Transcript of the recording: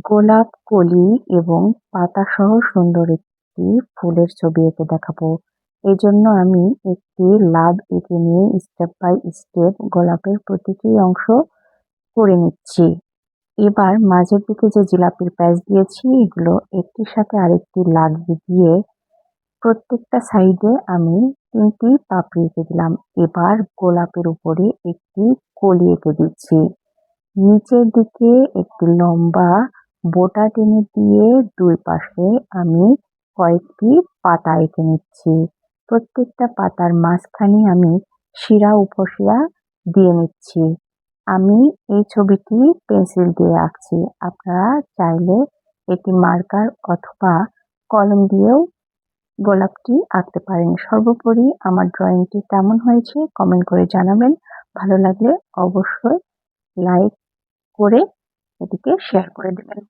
গোলাপ কলি এবং পাতাসহ সুন্দর একটি ফুলের ছবি এঁকে দেখাবো। এজন্য আমি একটি লাভ এঁকে নিয়ে স্টেপ বাই স্টেপ গোলাপের প্রতিটি অংশ করে নিচ্ছি। এবার মাঝের দিকে যে জিলাপির প্যাচ দিয়েছি এগুলো একটির সাথে আরেকটি লাগিয়ে দিয়ে প্রত্যেকটা সাইডে আমি ৩টি পাপড়ি এঁকে দিলাম। এবার গোলাপের উপরে একটি কলি এঁকে দিচ্ছি। নিচের দিকে একটি লম্বা বোটা টেনে দিয়ে দুই পাশে আমি কয়েকটি পাতা এঁকে নিচ্ছি। প্রত্যেকটা পাতার মাঝখানে আমি শিরা উপশিরা দিয়ে নিচ্ছি। আমি এই ছবিটি পেন্সিল দিয়ে আঁকছি। আপনারা চাইলে এটি মার্কার অথবা কলম দিয়েও গোলাপটি আঁকতে পারেন। সর্বোপরি আমার ড্রয়িংটি কেমন হয়েছে কমেন্ট করে জানাবেন। ভালো লাগলে অবশ্যই লাইক করে এটিকে শেয়ার করে দেবেন।